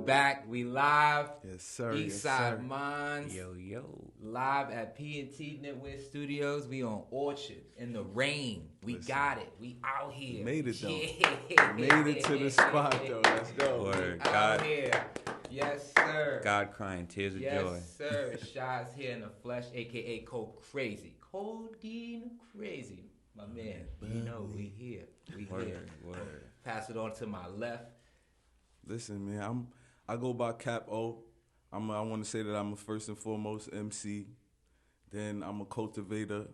back. We live. Yes, sir. Eastside Minds. Yo. Live at P&T Knitwear Studios. We on Orchard in the rain. We got it. We out here. Made it, though. Yeah. Made it to the spot, though. Let's go. Word. Out here. Yes, sir. God crying tears of joy. Yes, sir. Shots here in the flesh, a.k.a. Code Crazy. Codeine Crazy. My man, you know we here. We here. Word. Pass it on to my left. Listen, man, I go by Cap O. I want to say that I'm a first and foremost MC. Then I'm a cultivator.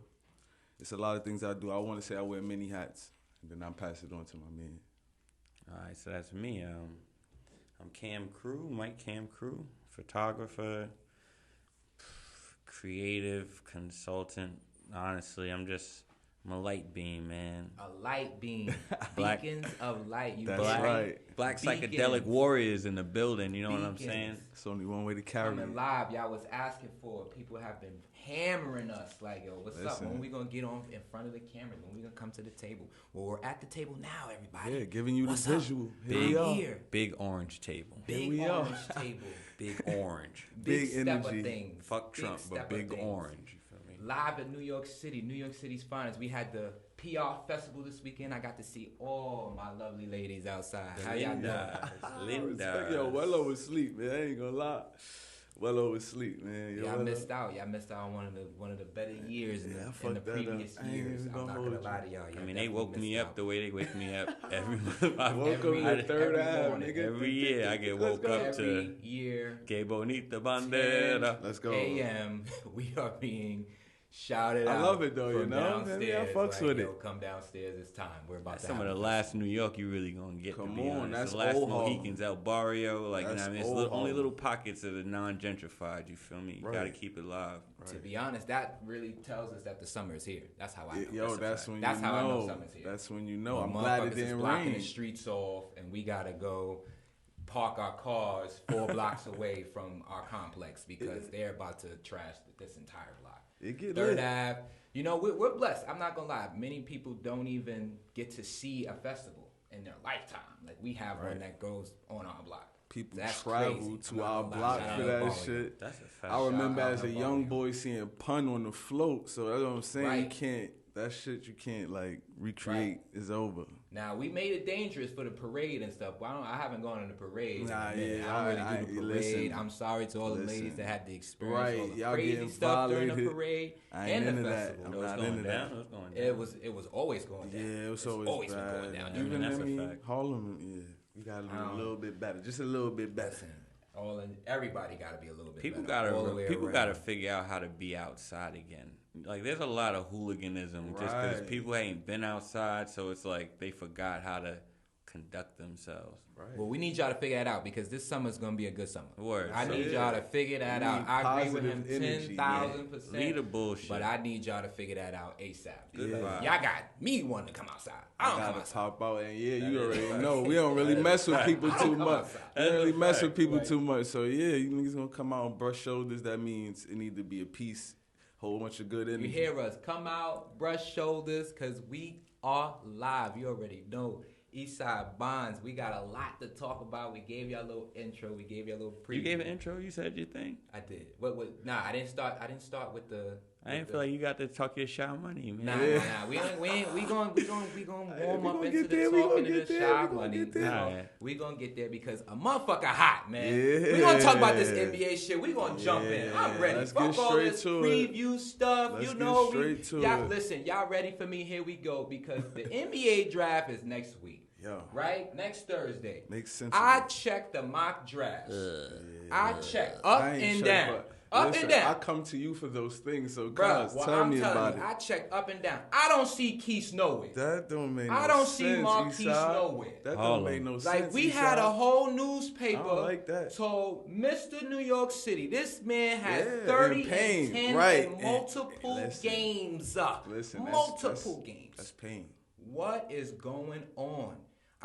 It's a lot of things I do. I want to say I wear many hats. And then I pass it on to my man. All right, so that's me. I'm Cam Crew, Mike Cam Crew, photographer, creative consultant. Honestly, I'm a light beam, man. A light beam. Black- Beacons of light. You That's black, right. Black Beacons. psychedelic warriors in the building, you know what I'm Beacons. saying? It's only one way to carry Coming it. live, y'all was asking for it. People have been hammering us like, yo, what's up? Listen. When we gonna get on in front of the cameras? When we gonna come to the table? Well, we're at the table now, everybody. Yeah, giving you What's the up? visual. Big- I'm here. Big orange table. Big we are. orange table. Big orange. Big Big step of energy. things. Fuck Trump, step but of big things. orange. You feel me? Live in New York City's finest. We had the PR festival this weekend. I got to see all my lovely ladies outside. How y'all doing? Linda. Yo, well oversleep, man. I ain't gonna lie. Well oversleep, man. Yo, Y'all well missed out. Y'all missed out on one of the better years in Yeah, I the fucked that up. previous I ain't years. even I'm gonna not hold gonna you. lie to y'all. I Y'all mean, they woke definitely me missed up out. the way they wake me up every Woke up Every- in the third every half, morning. nigga. Every year I get woke up to Every year, Que Bonita 10 Bandera. Let's go. a.m. we are being shouted I out. love it, though, you from know? downstairs. Maybe I fucks with yo, it. Come downstairs. It's time. We're about That's to some have of the a- last New York you really gonna get. Come to be on, honest. that's the last old Harlem. Mohicans, El Barrio, like you know That's what I mean. It's old only Harlem. little pockets of the non-gentrified. You feel me? You Right. gotta keep it live. To be honest, that really tells us that the summer is here. That's how I know. Yo, a that's fact. when That's you how I know know. summer's here. That's when you know. When I'm glad it motherfuckers is didn't blocking rain. the streets off, and we gotta go park our cars 4 blocks away from our complex because they're about to trash this entire block. It get Third lit. Ave. You know, we're blessed. I'm not gonna lie. Many people don't even get to see a festival in their lifetime. Like we have one that goes on our block. People That's travel crazy. to I'm not our gonna lie. block Shout for out that Barrio. shit. That's a fact. I remember Shout out as a to young Barrio. boy seeing Pun on the float. So that's what I'm saying. You Right. can't. That shit you can't like recreate. Is over. Now we made it dangerous for the parade and stuff. Well, I haven't gone to the parade. Nah, in a minute. yeah, I don't really do the parade. listen. I'm sorry to all the ladies Listen. that had the experience, all Right, the y'all crazy getting stuff during the violated. parade I ain't and the into that. festival. I'm It was not going into down. that. It was going down. It was always going down. Yeah, it was It's always been bad. going down. Even that's I a mean, fact. Harlem, yeah, we gotta do a little bit better, just a little bit better. Listen, everybody got to be a little bit. People better, all the way people around. gotta figure out how to be outside again. Like there's a lot of hooliganism just because Right. people ain't been outside, so it's like they forgot how to conduct themselves. Right. Well, we need y'all to figure that out because this summer's gonna be a good summer. Word. I need Yeah. y'all to figure that We out. need I agree with him positive energy, 10,000%. Leave the bullshit. But I need y'all to figure that out ASAP. Good Because vibe. y'all got me wanting to come outside. I don't come Gotta outside. pop out, and yeah, That you is already fact. know we don't really mess with people I too don't come much. outside. We don't really That's a mess fact. with people Right. too much. So yeah, you niggas gonna come out and brush shoulders. That means it need to be a peace, whole bunch of good energy. You hear us. Come out, brush shoulders, because we are live. You already know. Eastside Bonds. We got a lot to talk about. We gave y'all a little intro. We gave y'all a little preview. You gave an intro. You said your thing. I did. What? Nah, I didn't start with the. I didn't feel like you got to talk your shot money, man. Nah. We gonna warm up gonna into get the there, we talking gonna and get the there, shot we gonna money. get there. Alright. We gonna get there because a motherfucker hot, man. Yeah. We gonna talk about this NBA shit. We gonna jump in. I'm Yeah, ready. let's Fuck get all straight this to it. preview stuff. Let's you get know, straight to y'all it. listen. Y'all ready for me? Here we go because the NBA draft is next week. Yo, Right? Next Thursday. makes sense. I checked the mock drafts. I checked up I ain't and check, down. but Up listen, and down. I come to you for those things, so Bruh, cuz, well, tell I'm me telling about you, it. I checked up and down. I don't see Keith nowhere. That don't make no I don't sense. see Marquise Eastside. nowhere. That Hold don't make on. no sense. Like, we had Eastside. a whole newspaper I don't like that. told Mr. New York City, this man has Yeah, 30 in pain, and 10 right. in And multiple listen, games. Listen, multiple games. That's pain. What is going on?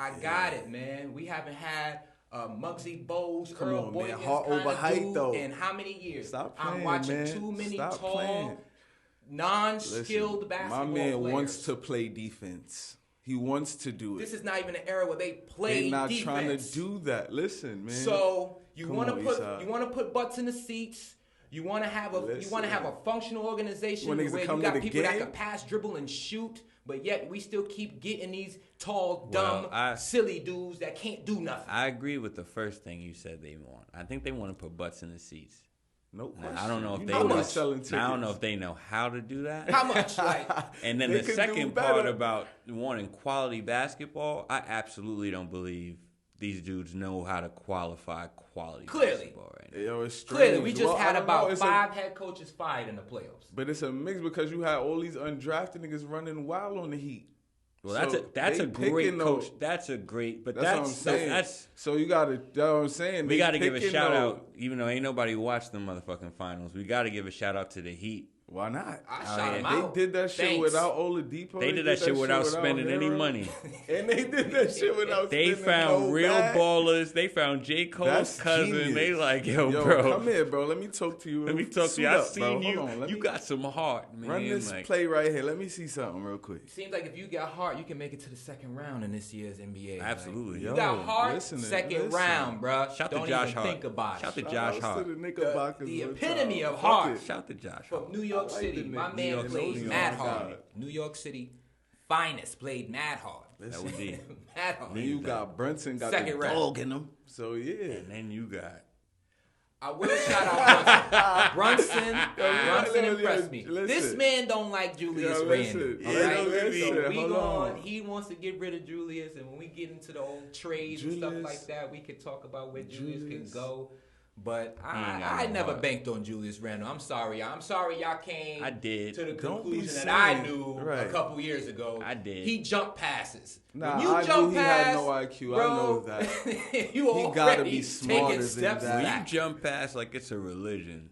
I got it, man. We haven't had Muggsy Bogues, Come Earl on, Boykins man. Heart kind over of height, dude though. in how many years? Stop I'm playing, watching man. too many Stop tall, playing. non-skilled Listen, basketball my man players. wants to play defense. He wants to do it. This is not even an era where they play They're not defense. trying to do that. Listen, man. So you want to Eastside. put butts in the seats. You want to have a functional organization where you got people that can pass, dribble, and shoot. But yet we still keep getting these tall, dumb, silly dudes that can't do nothing. I agree with the first thing you said they want. I think they want to put butts in the seats. No question. I don't know if I don't know if they know how to do that. How much? Like, and then the second part about wanting quality basketball, I absolutely don't believe these dudes know how to qualify quality basketball right now. Yo, it's clearly, we just had about 5 head coaches fired in the playoffs. But it's a mix because you had all these undrafted niggas running wild on the Heat. Well, so that's a great coach. That's what I'm saying. So you got to, that's what I'm saying. We got to give a shout out, even though ain't nobody watched the motherfucking finals. We got to give a shout out to the Heat. Why not? I shot them out. They did that shit without Oladipo. They did that shit without spending any money. And they did that shit without They spending found real ballers. They found J. Cole's cousin. Genius. They like, yo, bro. Come here, bro. Let me talk to you. Let me talk to you. I seen you. You got some heart, man. Run this play right here. Let me see something real quick. Seems like if you got heart, you can make it to the second round in this year's NBA. Absolutely. You got heart, second round, bro. Shout Don't to Josh even Hart. Think about it. Shout to Josh Hart. The epitome of heart. Shout to Josh Hart. From New York City. My man played mad hard. New York City finest played mad hard. That would be mad hard. Then you got Brunson got second the round. dog in him. So yeah. And then you got. I will shout out Brunson. Brunson impressed me. This man don't like Julius Randle. He wants to get rid of Julius, and when we get into the old trades and stuff like that, we could talk about where Julius can go. But I never banked on Julius Randle. I'm sorry. I'm sorry y'all came to the conclusion that I knew a couple years ago. I did. He jump passes. Nah, when you I jump knew he had no IQ. bro, I know that. you gotta be smarter taking steps than that. When you jump past like it's a religion.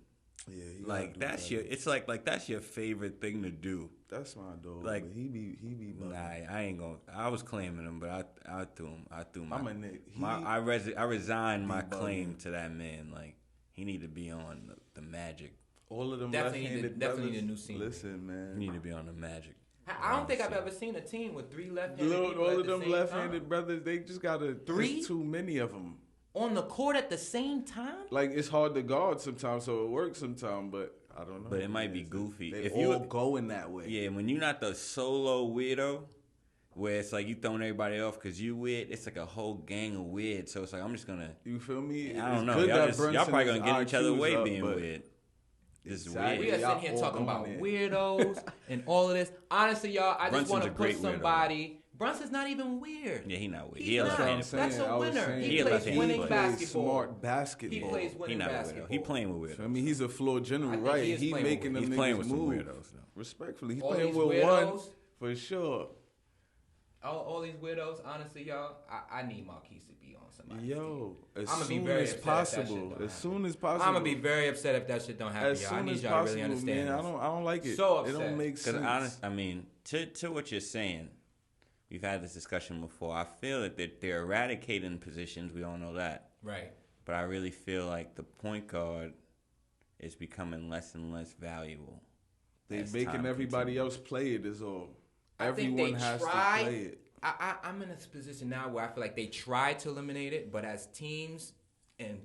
Yeah, like that's your. It's like that's your favorite thing to do. That's my dog. Like he be. Nah, I ain't gonna. I was claiming him, but I threw him. I threw my. I'm a nigga. I resigned my claim to that man. Like he need to be on the Magic. All of them definitely need a new scene. Listen, man. He need to be on the Magic. I don't think I've ever seen a team with 3 left-handed people all at of the them same left-handed time. brothers. They just gotta. 3? There's too many of them. On the court at the same time? Like it's hard to guard sometimes, so it works sometimes. But I don't know. But it might be goofy. They if all you going that way. Yeah, when you're not the solo weirdo, where it's like you throwing everybody off because you weird. It's like a whole gang of weird. So it's like I'm just gonna. You feel me? I don't know. Y'all probably gonna get in each other way being weird. This is weird. We are sitting here talking about weirdos and all of this. Honestly, y'all, I just want to put somebody. Brunson's not even weird. Yeah, he not weird. He's not. That's a winner. He plays winning basketball. Smart basketball. He plays winning basketball. He playing with weirdos. I mean, he's a floor general, right? He's making them He's playing with move. some weirdos, though. Respectfully, he's all playing with weirdos, one for sure. All these weirdos, honestly, y'all, I need Marquise to be on somebody. Yo, as I'm soon as possible. As soon as possible. I'm gonna be very upset if that shit don't happen. Y'all. I need y'all to really understand. Man, I don't like it. So upset. It don't make sense. Because I mean, to what you're saying, we've had this discussion before. I feel that they're eradicating positions. We all know that. Right. But I really feel like the point guard is becoming less and less valuable. They're making everybody else play it is all. Everyone has to play it. I'm in a position now where I feel like they tried to eliminate it, but as teams and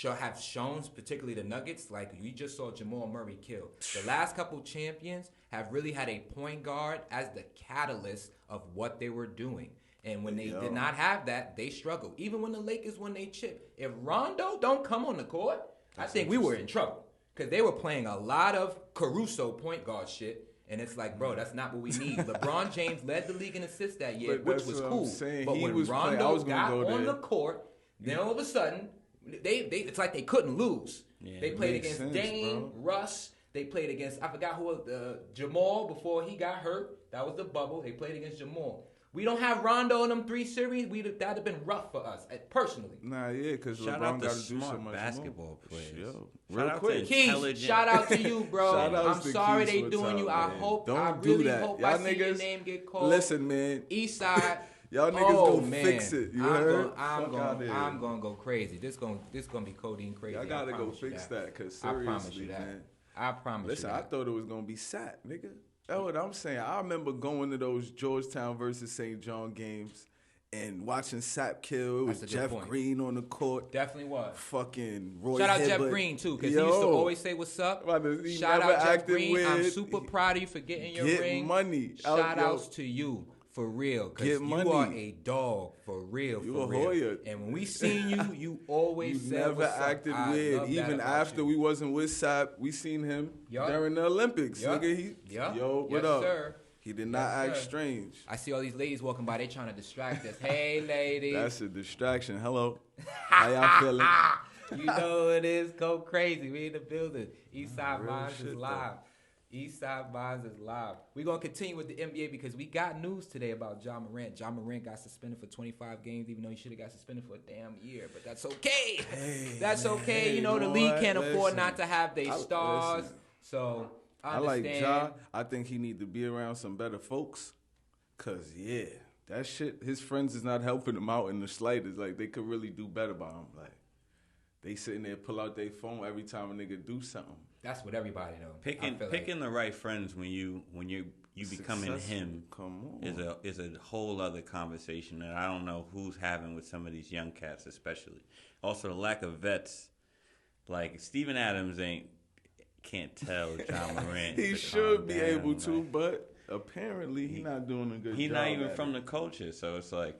have shown, particularly the Nuggets, like you just saw Jamal Murray kill. The last couple champions have really had a point guard as the catalyst of what they were doing. And when they did not have that, they struggled. Even when the Lakers won they chip. If Rondo don't come on the court, I think we were in trouble. Because they were playing a lot of Caruso point guard shit. And it's like, bro, that's not what we need. LeBron James led the league in assists that year, which was cool. But when Rondo got on the court, then all of a sudden, it's like they couldn't lose. Yeah, they played against Dame, Russ. They played against, I forgot who, Jamal before he got hurt. That was the bubble. They played against Jamal. We don't have Rondo in them 3 series. That'd have been rough for us, personally. Nah, yeah, because LeBron got to do so much basketball players. Yo, real quick. Keith, shout out to you, bro. I'm sorry they doing you. I really hope I see your name get called. Listen, man. Eastside. Y'all niggas gonna fix it. You heard? I'm gonna go crazy. This gonna be codeine crazy. Y'all gotta go fix that, cause seriously, I promise you that. man. I promise you. Listen, I thought it was gonna be Sat, nigga. That's what I'm saying. I remember going to those Georgetown versus St. John games and watching Sap kill. It was Jeff Green on the court. Definitely was. Fucking Roy Shout out Hibbert. Jeff Green, too, because he used to always say, what's up? Shout out Jeff Green. Weird. I'm super proud of you for getting your ring. Get money. Shout outs to you. For real, because you are a dog, for real, you for a real. Hoya. And when we seen you, you always you said never what's acted up. weird. Even after we wasn't with Sap, we seen him during the Olympics. Nigga, yo, what up? Sir. He did not act strange. I see all these ladies walking by. They trying to distract us. Hey, ladies. That's a distraction. Hello. How y'all feeling? You know it is. Go crazy. We in the building. Eastside Minds is live. Eastside Minds is live. We're going to continue with the NBA because we got news today about Ja Morant. Ja Morant got suspended for 25 games, even though he should have got suspended for a damn year. But that's okay. That's okay. Hey, you know, the league can't afford not to have their stars. So, I like understand. Ja. I think he need to be around some better folks. Because, that shit, his friends is not helping him out in the slightest. Like, they could really do better by him. Like, they sitting there, pull out their phone every time a nigga do something. That's what everybody knows. Picking the right friends when you becoming him is a whole other conversation that I don't know who's having with some of these young cats, especially. Also, the lack of vets. Like Steven Adams can't tell Ja Morant. He should be able to, but apparently he's not doing a good job. He's not even from the culture, so it's like.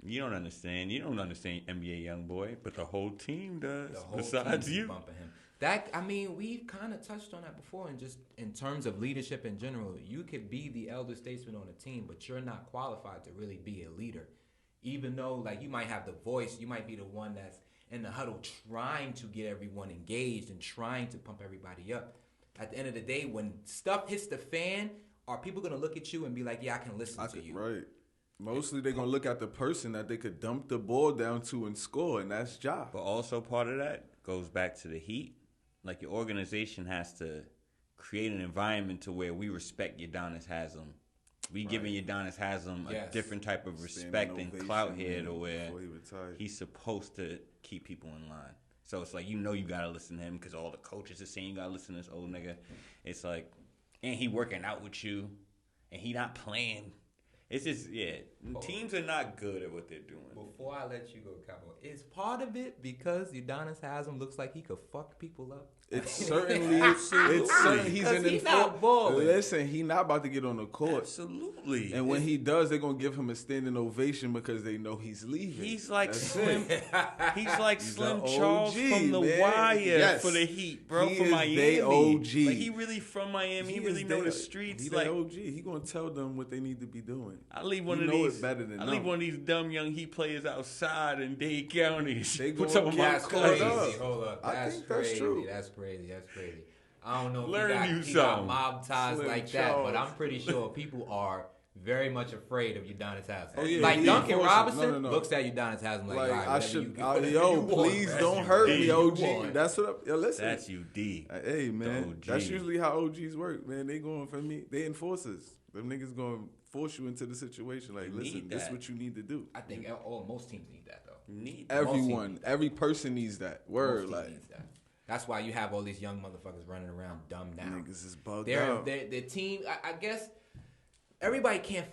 You don't understand. You don't understand NBA young boy, but the whole team does. Besides you, bumping him. We've kind of touched on that before, and just in terms of leadership in general, you could be the elder statesman on a team, but you're not qualified to really be a leader. Even though, like, you might have the voice, you might be the one that's in the huddle trying to get everyone engaged and trying to pump everybody up. At the end of the day, when stuff hits the fan, are people going to look at you and be like, yeah, I can listen to you? Right. Mostly they're going to look at the person that they could dump the ball down to and score, and that's Ja. But also part of that goes back to the Heat. Like, your organization has to create an environment to where we respect Udonis Haslem. We giving Udonis Haslem a different type of respect and clout here to where he's supposed to keep people in line. So it's like, you got to listen to him because all the coaches are saying you got to listen to this old nigga. It's like, and he working out with you, and he not playing. It's just, teams are not good at what they're doing. Before I let you go, Cabo, is part of it because Udonis Haslem looks like he could fuck people up? It's certainly, he's an enforcer. Listen, he not about to get on the court. Absolutely. And when he does, they're going to give him a standing ovation because they know he's leaving. He's like Slim. He's like Slim Charles from The Wire for the Heat, bro. He from is Miami. They OG. Like, he really from Miami. He really know the streets. He's like OG. He going to tell them what they need to be doing. I leave one of these dumb young Heat players outside in Dade County. They put some of my crazy. clothes up. Hold up. That's true. That's crazy. I don't know if he got mob ties Slim like that, but I'm pretty sure people are very much afraid of Udonis Haslem. Oh, yeah, like Duncan Robinson looks at Udonis Haslem like, all right, please don't hurt me, OG. That's what listen. That's UD. Hey, man. That's usually how OGs work, man. They going for me. They enforcers. Them niggas going to force you into the situation. Like, listen, this is what you need to do. I think most teams need that, though. Everyone. Every person needs that. Word, like. Needs that. That's why you have all these young motherfuckers running around dumb now. Niggas is bugged out. The team, I guess, everybody can't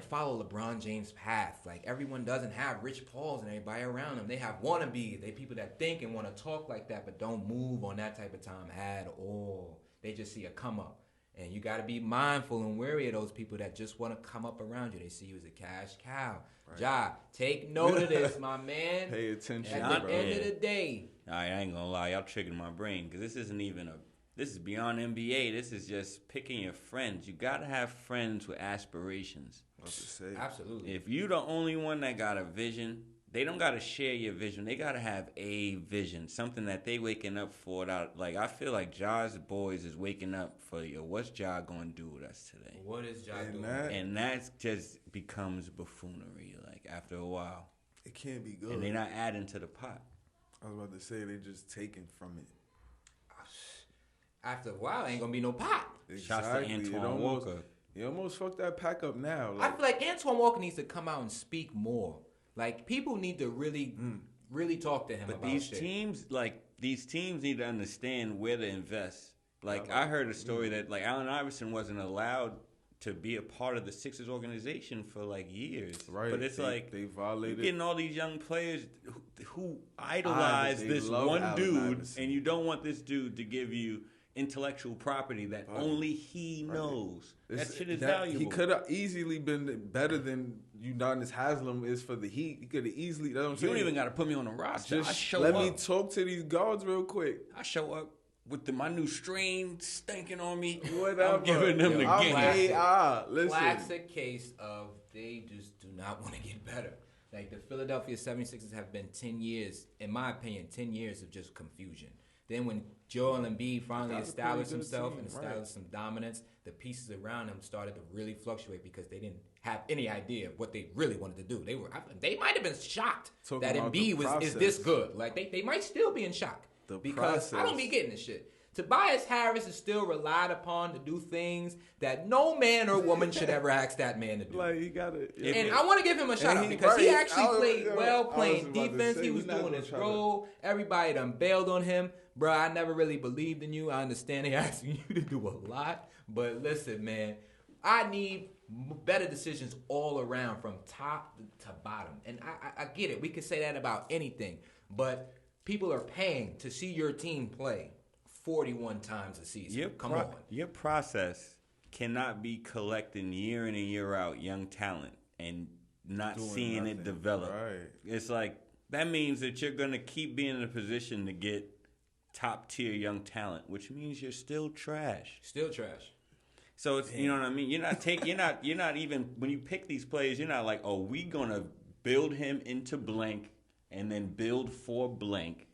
follow LeBron James' path. Like, everyone doesn't have Rich Pauls and everybody around them. They have wannabes. They people that think and want to talk like that, but don't move on that type of time at all. They just see a come up. And you got to be mindful and wary of those people that just want to come up around you. They see you as a cash cow. Right. Ja, take note of this, my man. Pay attention. At the end of the day. I ain't gonna lie, y'all tricking my brain because this isn't even this is beyond NBA. This is just picking your friends. You gotta have friends with aspirations. Absolutely. If you the only one that got a vision, they don't gotta share your vision. They gotta have a vision, something that they waking up for. Like, I feel like Ja's boys is waking up for, what's Ja gonna do with us today? What is Ja doing? And that just becomes buffoonery. Like, after a while, it can't be good. And they're not adding to the pot. I was about to say they just taking from it. After a while, ain't gonna be no pot. Exactly. Shots to Antoine Walker. You almost fucked that pack up now. Like, I feel like Antoine Walker needs to come out and speak more. Like, people need to really talk to him. But about these shit. These teams need to understand where to invest Like, I heard a story that, like, Allen Iverson wasn't allowed to be a part of the Sixers organization for, like, years. Right. But it's they violated. You're getting all these young players who idolize this one dude, and you don't want this dude to give you intellectual property that only he knows. That shit is valuable. He could have easily been better than Udonis Haslem is for the Heat. He could have easily. You don't even got to put me on the roster. Let me talk to these guards real quick. I show up with my new strain stinking on me. Whatever. I'm giving them the game. Classic case of they just do not want to get better. Like the Philadelphia 76ers have been 10 years, in my opinion, 10 years of just confusion. Then when Joel Embiid finally established himself and established some dominance, the pieces around him started to really fluctuate because they didn't have any idea of what they really wanted to do. They might have been shocked that Embiid is this good. Like they might still be in shock because I don't be getting this shit. Tobias Harris is still relied upon to do things that no man or woman should ever ask that man to do. Like he got it. And I want to give him a shout out because he actually played well playing defense. He was doing his role. Everybody done bailed on him. Bro, I never really believed in you. I understand they asking you to do a lot. But listen, man, I need better decisions all around from top to bottom. And I get it. We could say that about anything. But people are paying to see your team play 41 times a season. Come on. Your process cannot be collecting year in and year out young talent and not seeing it develop. Right. It's like that means that you're going to keep being in a position to get top tier young talent, which means you're still trash. Still trash. So it's, you know what I mean? You're not even when you pick these players, you're not like, "Oh, we going to build him into blank and then build for blank."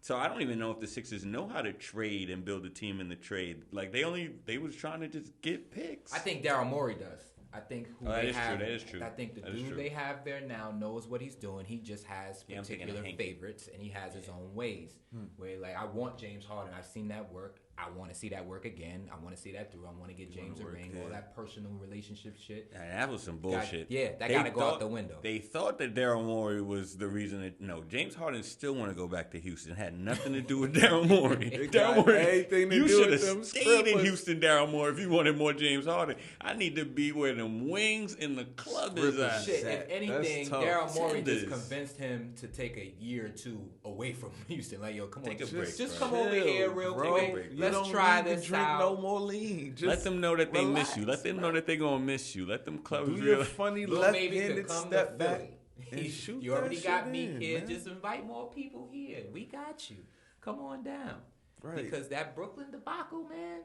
So I don't even know if the Sixers know how to trade and build a team in the trade. Like they was trying to just get picks. I think Daryl Morey does. I think that is true. I think the dude they have there now knows what he's doing. He just has particular favorites and he has his own ways. Where like I want James Harden. I've seen that work. I want to see that work again. I want to see that through. I want to get James a ring. All that personal relationship shit. And that was some bullshit. That got to go out the window. They thought that Daryl Morey was the reason that no, James Harden still want to go back to Houston. It had nothing to do with Daryl Morey. Daryl Morey, you should have stayed in Houston, Daryl Morey, if you wanted more James Harden. I need to be where them wings in the club is at. Shit, if anything, Daryl Morey just convinced him to take a year or two away from Houston. Like, yo, come on, take a break. Just come over here real quick. Let's try this drink out. No more lean. Just let them know that they miss you. Let them know that they're gonna miss you. Let them clubs do your funny left-handed step back and shoot. You already got me here. Man. Just invite more people here. We got you. Come on down. Right. Because that Brooklyn debacle, man.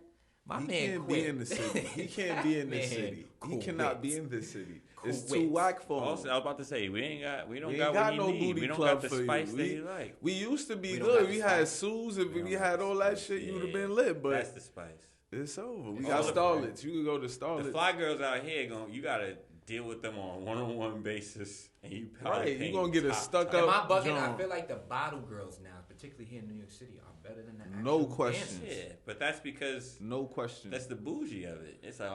He can't be in the city. He can't be in the city. He cannot be in this city. It's too whack for him. Also, I was about to say we don't got no booty we don't club got the spice that he like. We used to be good. We had Suze. If we had all that shit, you would have been lit. But that's the spice. It's over. We got Starlets. You can go to Starlets. The fly girls out here, you gotta deal with them on a one-on-one basis, and you probably you gonna get a stuck up. Am I bugging? I feel like the bottle girls now, particularly here in New York City, are better than the actual No question. Yeah, but that's because no question. That's the bougie of it. It's like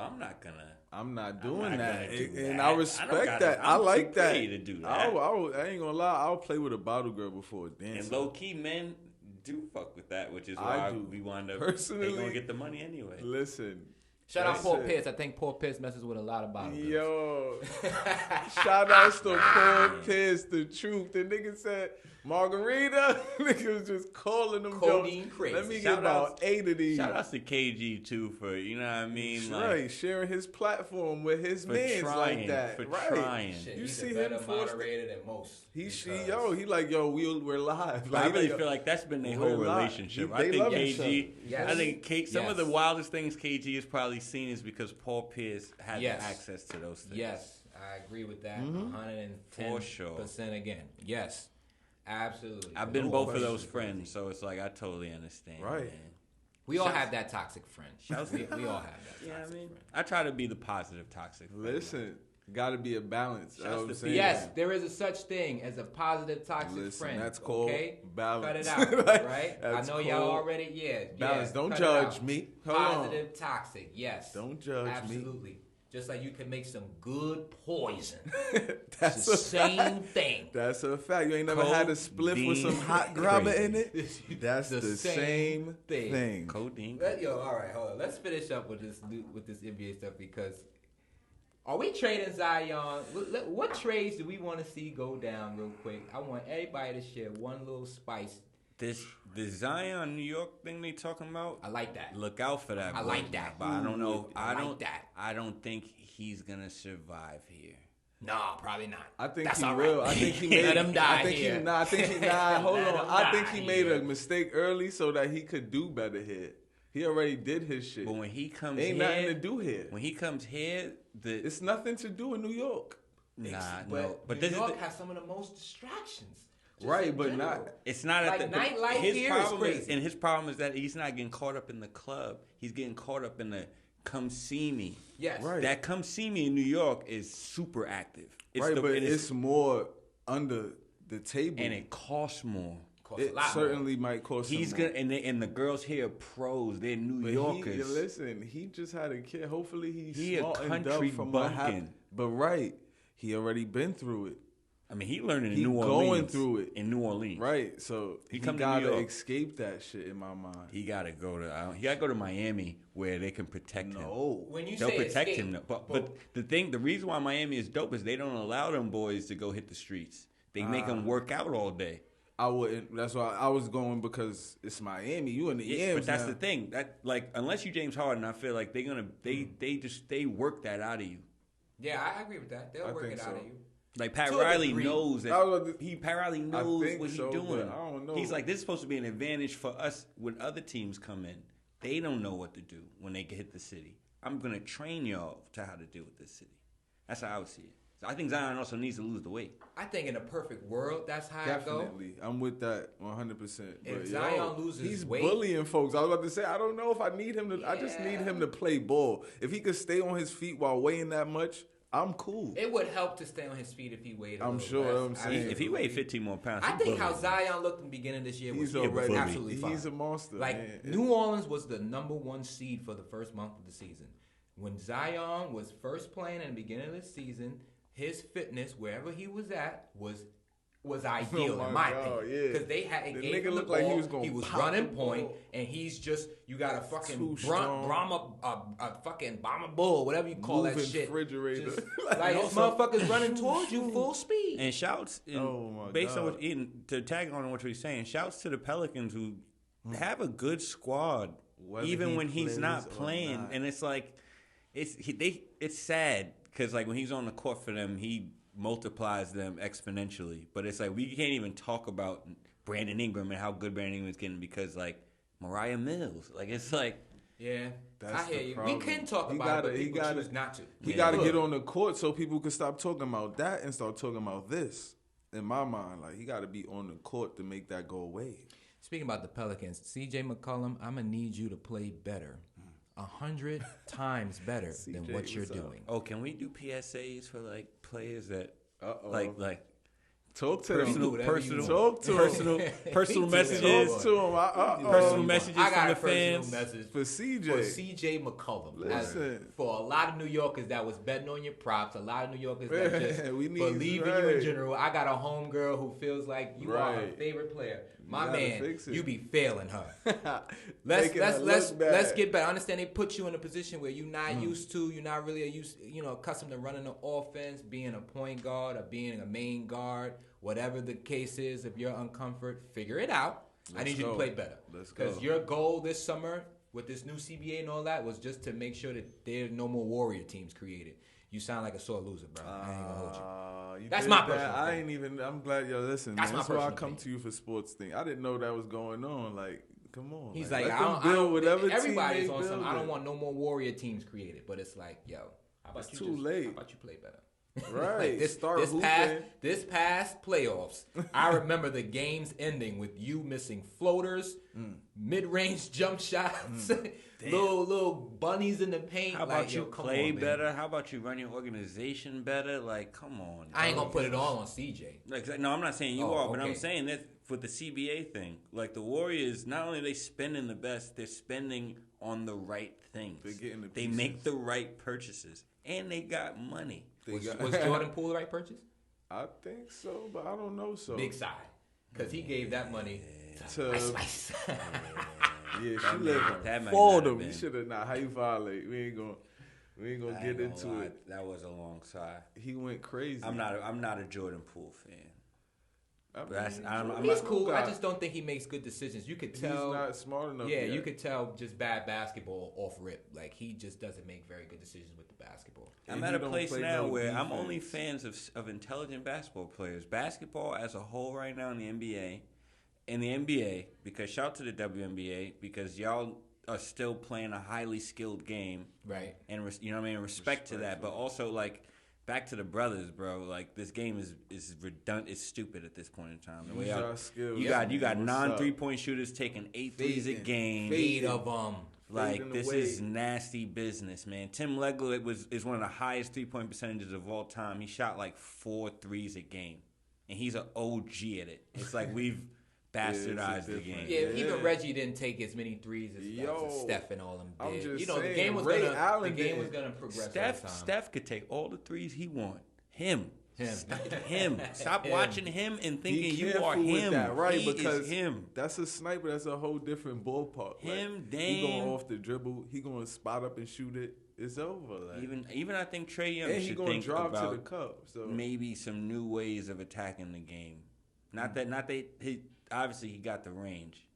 I'm not doing that, and that. I respect that. I like that. To do that. I ain't gonna lie. I'll play with a bottle girl before dancing. And low key, men do fuck with that, which is why we wind up personally. They gonna get the money anyway. Listen. Shout out Paul Pierce. I think Paul Pierce messes with a lot of bottle girls. Yo. Shout outs to Paul Pierce, the truth. The nigga said margarita. Nigga was just calling them codeine crazy. Let me get about 8 of these. Shout outs to KG too for, you know what I mean? Right, sharing his platform with his mans like that. For right. trying. Shit, you see him moderated than most. We're live. Like, I really feel like that's been their whole relationship. I think KG. Yes. I think some of the wildest things KG has probably seen is because Paul Pierce had access to those things. Yes, I agree with that. 110% For sure. Again. Yes, absolutely. I've been both of those friends, so it's like I totally understand. Right. Man. We all have that toxic friend. We all have that. Yeah, I mean, I try to be the positive toxic friend. Listen. Got to be a balance. Yes, there is a such thing as a positive toxic friend. That's called balance. Cut it out, right? I know y'all already. Balance. Don't judge me. Positive toxic. Yes. Don't judge me. Absolutely. Just like you can make some good poison. That's the same thing. That's a fact. You ain't never had a spliff with some hot grabber in it? That's the same thing. Codeine. All right, hold on. Let's finish up with this NBA stuff because are we trading Zion? What trades do we want to see go down real quick? I want everybody to share one little spice. The Zion New York thing they talking about. I like that. Look out for that. I like that. But I don't know. that. I don't think he's gonna survive here. No, probably not. I think That's he all will. right. I think he made. Let him die I think here. Hold on. I think he made here. a mistake early so that he could do better here. He already did his shit. But when he comes ain't here, nothing to do here. When he comes here, it's nothing to do in New York. But New York has some of the most distractions. Right, but not. It's not like at the nightlife his here problem is crazy. And his problem is that he's not getting caught up in the club. He's getting caught up in the come see me. Yes, right. That come see me in New York is super active. It's more under the table, and it costs more. It certainly might cost. He's more. gonna and the girls here are pros. They're New Yorkers. Listen, he just had a kid. Hopefully he a smartened country up from bumpkin. But right, he already been through it. I mean, he learning in New Orleans. Going through it in New Orleans. Right, so he gotta escape that shit in my mind. He gotta go to Miami where they can protect him. When you they'll say protect escape, him. But the reason why Miami is dope is they don't allow them boys to go hit the streets. They make them work out all day. I wouldn't. That's why I was going because it's Miami. You in the Yams But that's now. the thing. That unless you James Harden, I feel like they work that out of you. Yeah, I agree with that. They'll work it out of you. Like Pat Riley knows that Pat Riley knows what he's doing. I don't know. He's like, this is supposed to be an advantage for us when other teams come in. They don't know what to do when they hit the city. I'm gonna train y'all to how to deal with this city. That's how I would see it. So I think Zion also needs to lose the weight. I think in a perfect world, that's how Definitely. I go. I'm with that 100%. If Zion loses weight, he's bullying folks. I was about to say, I don't know if I need him to. Yeah. I just need him to play ball. If he could stay on his feet while weighing that much, I'm cool. It would help to stay on his feet if he weighed a little less. I'm saying. If he weighed 15 more pounds, I think how Zion looked in the beginning of this year was absolutely fine. He's a monster. Like, New Orleans was the #1 seed for the first month of the season. When Zion was first playing in the beginning of the season, his fitness, wherever he was at, was ideal in my opinion. Because they had the gave nigga him the looked ball, like he was going he was pop running the ball. point, and he's just you got a fucking strong. a fucking bomber bull, whatever you call Moving that shit. refrigerator. Just, like this motherfucker's running towards you full speed. And shouts, based on what to tag on what he's saying, shouts to the Pelicans who have a good squad, even when he's not playing. And it's like, it's sad because like when he's on the court for them, he multiplies them exponentially. But it's like we can't even talk about Brandon Ingram and how good Brandon Ingram is getting because like Mariah Mills, like it's like. Yeah, that's I hear you. problem. We can talk about it, but people choose not to. He got to get on the court so people can stop talking about that and start talking about this. In my mind, like he got to be on the court to make that go away. Speaking about the Pelicans, CJ McCollum, I'm gonna need you to play better, 100 times better than what you're doing. Oh, can we do PSAs for like players that like talk to personal them. Personal messages. Talk to him. Personal messages I got from a the fans. personal message For CJ. For CJ McCollum. Listen. For a lot of New Yorkers that was betting on your props, a lot of New Yorkers that just believe in you in general. I got a homegirl who feels like you are her favorite player. My man, you be failing her. Let's get better. I understand they put you in a position where you're not used to, you're not really accustomed to running the offense, being a point guard or being a main guard, whatever the case is. If you're uncomfort, figure it out. I need you to play better. Because your goal this summer with this new CBA and all that was just to make sure that there's no more Warrior teams created. You sound like a sore loser, bro. I ain't gonna hold you. That's my personal thing. I'm glad y'all listen. That's That's why I come to you for sports thing. I didn't know that was going on. Like, come on. He's like I don't whatever everybody's team on something. I don't building. want no more Warrior teams created. But it's like, yo, how about It's too late. How about you play better? Right. Like this past playoffs, I remember the games ending with you missing floaters, mid-range jump shots, little bunnies in the paint. How about you play better? How about you run your organization better? Like, come on. I ain't gonna put it all on CJ. Like, no, I'm not saying you are, but I'm saying that for the CBA thing, like the Warriors, not only are they spending the best, they're spending on the right things. They're getting the They make the right purchases. and they got money. Was Jordan Poole the right purchase? I think so, but I don't know so. Big side. Because he gave that money to Spice. Yeah, she lived for them. You should have not. How you violate? We ain't gonna get into it. That was a long sigh. He went crazy. I'm not a Jordan Poole fan. He's cool. I just don't think he makes good decisions. You could tell he's not smart enough. Yeah, you could tell just bad basketball off rip. Like he just doesn't make very good decisions with the basketball. I'm at a place now where I'm only fans of intelligent basketball players. Basketball as a whole right now in the NBA, because shout out to the WNBA, because y'all are still playing a highly skilled game. Right. And you know what I mean? Respect to that. But also like back to the brothers, bro. Like this game is redundant. It's stupid at this point in time. The way you got 9 3-point shooters taking 8 threes a game. 8 of them. Like this is nasty business, man. Tim Legler is one of the highest 3-point percentages of all time. He shot like 4 threes a game, and he's an OG at it. It's like we've bastardized the game. Yeah, even Reggie didn't take as many threes as Steph and all them did. I'm just saying, the game was gonna progress. Steph could take all the threes he want. Him. Stop watching him and thinking you are him. That, right? He because is him. That's a sniper. That's a whole different ballpark. Him, like, he going off the dribble. He going to spot up and shoot it. It's over. Like. Even I think Trae Young should think drop about to the cup. So maybe some new ways of attacking the game. Not that he obviously he got the range,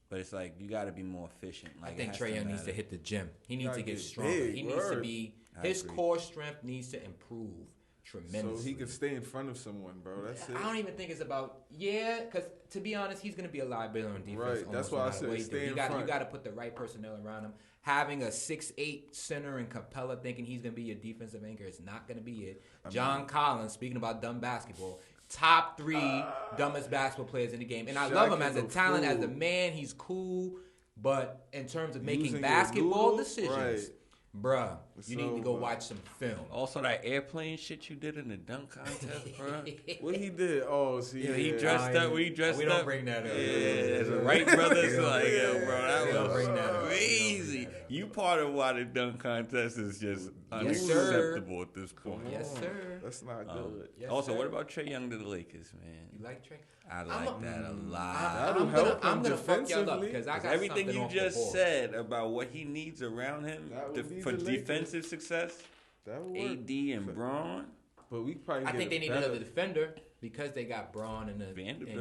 but it's like you got to be more efficient. Like I think Trae Young needs to hit the gym. He needs to get stronger. He needs to be his core strength needs to improve tremendously. So he can stay in front of someone, bro. That's it. I don't even think it's about because to be honest, he's gonna be a liability on defense. Right. That's why I said stay in front. You got to put the right personnel around him. Having a 6'8" center in Capella thinking he's gonna be your defensive anchor is not gonna be it. John Collins, speaking about dumb basketball, top 3 dumbest basketball players in the game, and I love him as a talent, as a man. He's cool, but in terms of making basketball decisions. Bruh, you need to go watch some film. Also, that airplane shit you did in the dunk contest, bruh. What he did? Oh, see, he dressed up. We don't bring that up. Yeah, the Wright brothers like, yo, bro, that was crazy. You part of why the dunk contest is just unacceptable at this point. Yes, sir. That's not good. Yes, also, what about Trae Young to the Lakers, man? You like Trae? I like that a lot. I'm gonna fuck y'all up because I got everything you just said about what he needs around him for defensive success. AD and Braun. But we probably. I think they need another defender because they got Braun in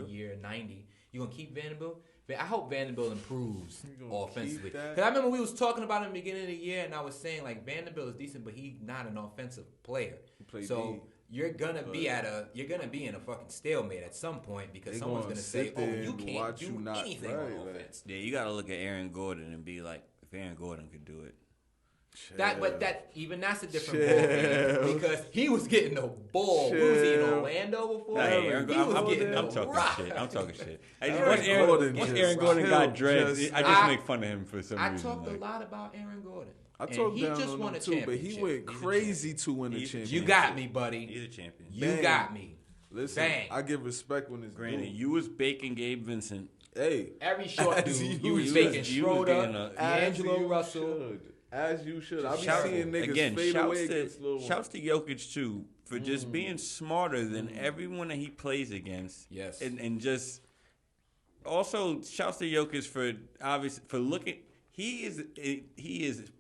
year 90. You gonna keep Vanderbilt? I hope Vanderbilt improves offensively. Because I remember we was talking about him at the beginning of the year, and I was saying like Vanderbilt is decent, but he's not an offensive player. So you're gonna be in a fucking stalemate at some point because someone's gonna say, "Oh, you can't do anything on offense." Yeah, you gotta look at Aaron Gordon and be like, if Aaron Gordon could do it. That's a different ballgame because he was getting the ball. We was in Orlando before. I'm talking shit. Once Aaron Gordon got dreads, I just make fun of him for some reason. I talked a lot about Aaron Gordon. I talked down on him too, but he went crazy to win the championship. You got me, buddy. He's a champion. You got me. Listen, I give respect when it's granted. You was baking Gabe Vincent. Hey, every short dude. You was baking Schroeder, D'Angelo Russell. As you should. I be seeing niggas fade away against little. Shouts to Jokic too for just being smarter than everyone that he plays against. Yes, and just also shouts to Jokic for looking. He is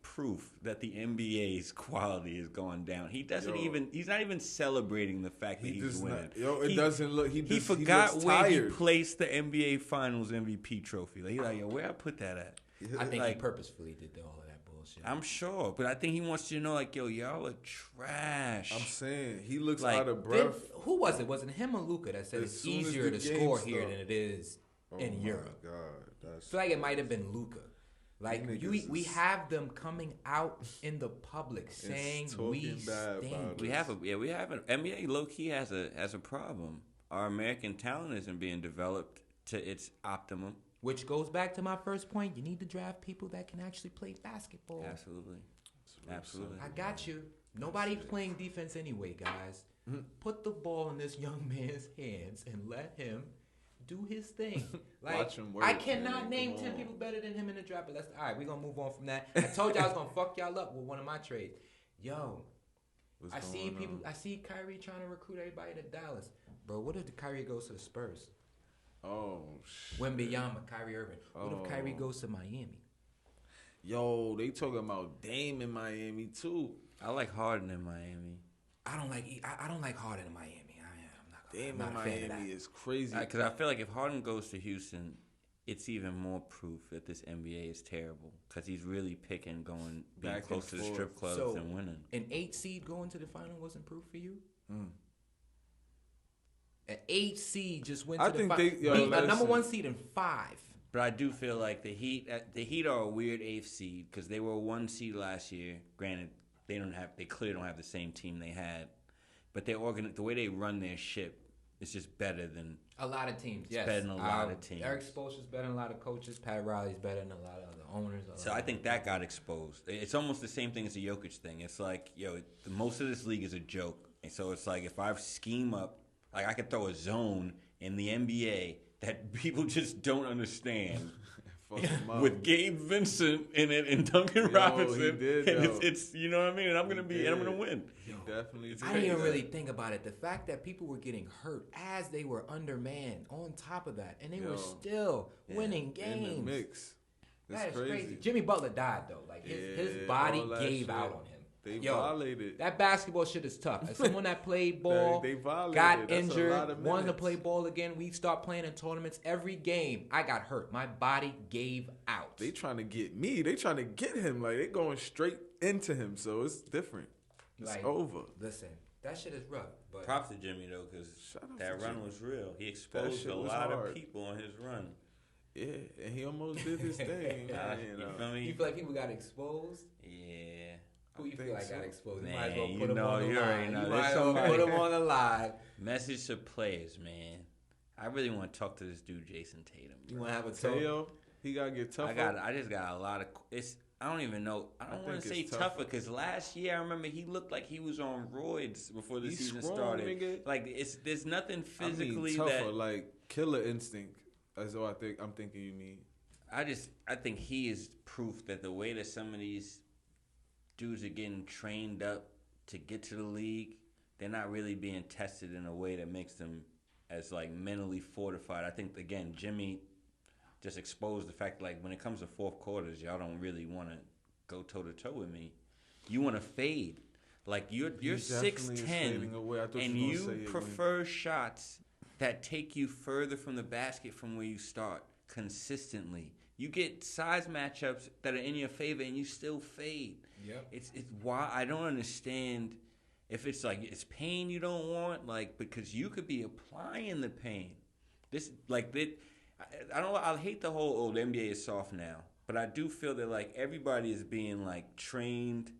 proof that the NBA's quality is going down. He doesn't he's not even celebrating the fact that he's winning. It doesn't look. He forgot where he placed the NBA Finals MVP trophy. Like, he's like, yo, where I put that at? I think he purposefully did all of that bullshit. I'm sure, but I think he wants you to know, like, yo, y'all are trash. I'm saying he looks out of breath. Who was it? Was it him or Luka that said it's easier to score here than it is in Europe? God, I feel like it might have been Luka. Like we have them coming out in the public saying we stink. We have an NBA low key has a problem. Our American talent isn't being developed to its optimum. Which goes back to my first point. You need to draft people that can actually play basketball. Absolutely. I got you. Nobody's playing defense anyway, guys. Put the ball in this young man's hands and let him do his thing. Like, watch him work, I cannot name 10 people better than him in the draft. But all right, we're going to move on from that. I told you I was going to fuck y'all up with one of my trades. Yo, I see Kyrie trying to recruit everybody to Dallas. Bro, what if Kyrie goes to the Spurs? Oh, shit. Wembanyama, Kyrie Irving. What if Kyrie goes to Miami? Yo, they talking about Dame in Miami too. I like Harden in Miami. I don't like Harden in Miami. Dame in Miami is crazy. Because I feel like if Harden goes to Houston, it's even more proof that this NBA is terrible. Because he's really picking being close to the strip clubs and winning. An 8 seed going to the final wasn't proof for you? An 8 seed just went to the final. A number 1 seed in 5. But I do feel like the Heat are a weird 8th seed because they were a 1 seed last year. Granted, they clearly don't have the same team they had. But the way they run their ship is just better than a lot of teams. Yes, better than a lot of teams. Eric Spoelstra's better than a lot of coaches. Pat Riley's better than a lot of other owners. So I think that got exposed. It's almost the same thing as the Jokic thing. It's like, most of this league is a joke, and so it's like if I scheme up, like I could throw a zone in the NBA that people just don't understand. With Gabe Vincent in it and Duncan Robinson, it's you know what I mean, and I'm gonna win. He definitely did. I didn't even really think about it. The fact that people were getting hurt as they were undermanned on top of that, and they were still winning games. In the mix. That is crazy. Jimmy Butler died though. Like his body gave out on him. They violated. That basketball shit is tough. As someone that played ball, got injured, wanted to play ball again, we start playing in tournaments. Every game, I got hurt. My body gave out. They trying to get me. They trying to get him. Like, they going straight into him. So it's different. It's over. Listen, that shit is rough. But props to Jimmy, though, because that run was real. He exposed a lot of people on his run. Yeah, and he almost did his thing. You feel me? You feel like people got exposed? Yeah. Who you feel like got exposed? Man, you might as well put him on the line. You might as well put him on the line. Message to players, man. I really want to talk to this dude, Jason Tatum. Bro. You want to have a talk? He got to get tougher. I just got a lot of... I don't even know. I don't want to say tougher because last year I remember he looked like he was on roids before the season started. Nigga. Like, there's nothing physically tougher, like killer instinct. That's what I'm thinking you mean. I think he is proof that the way that some of these dudes are getting trained up to get to the league, they're not really being tested in a way that makes them as like mentally fortified. I think again, Jimmy just exposed the fact like when it comes to fourth quarters, y'all don't really want to go toe to toe with me. You want to fade. Like you're 6'10", and you prefer shots that take you further from the basket from where you start consistently. You get size matchups that are in your favor, and you still fade. Yep. It's why I don't understand if it's like it's pain you don't want, like because you could be applying the pain. I hate the whole the NBA is soft now, but I do feel that like everybody is being like trained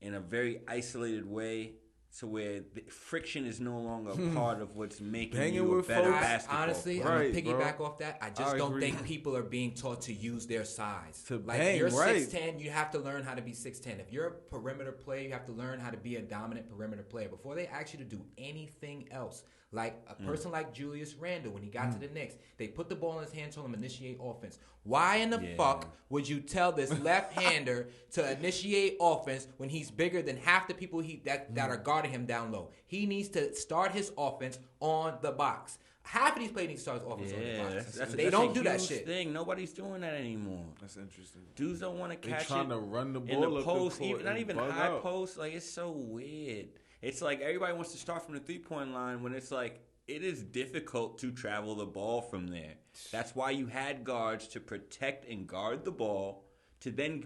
in a very isolated way. So where the friction is no longer a part of what's making you a better basketball. Honestly, I'm going to piggyback off that. I just don't think people are being taught to use their size. You're 6'10", you have to learn how to be 6'10". If you're a perimeter player, you have to learn how to be a dominant perimeter player. Before they ask you to do anything else, like a person like Julius Randle, when he got to the Knicks, they put the ball in his hand, told him initiate offense. Why in the fuck would you tell this left-hander to initiate offense when he's bigger than half the people that are guarding him down low? He needs to start his offense on the box. Half of these players need to start his offense on the box. They don't do that shit. Thing. Nobody's doing that anymore. That's interesting. Dudes don't want to catch it. They're trying to run the ball in the post, not even high out. post. Like it's so weird. It's like everybody wants to start from the 3-point line when it's like it is difficult to travel the ball from there. That's why you had guards to protect and guard the ball, to then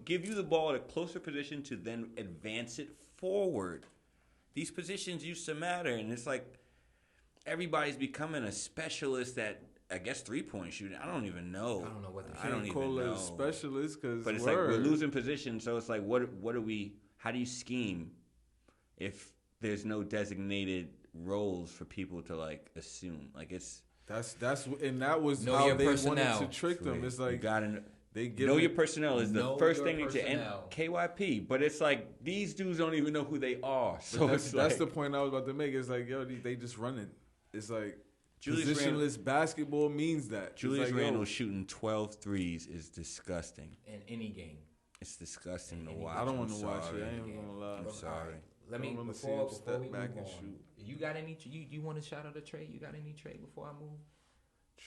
give you the ball at a closer position to then advance it forward. These positions used to matter, and it's like everybody's becoming a specialist at, I guess, 3-point shooting. I don't even know. I don't know what I don't even know. Specialist, because but it's like we're losing position. So it's like, what do we? How do you scheme if there's no designated roles for people to like assume? Like it's and that was know how they wanted to trick them. It's like know your personnel is the first thing to end KYP, but it's like these dudes don't even know who they are. So that's the point I was about to make. It's like, yo, they just running. It's like positionless basketball means that. Julius Randle shooting 12 threes is disgusting. In any game. It's disgusting to watch. I don't want to watch it. I ain't gonna lie. I'm sorry. let me before we move on. You got any? You want to shout out a trade? You got any trade before I move?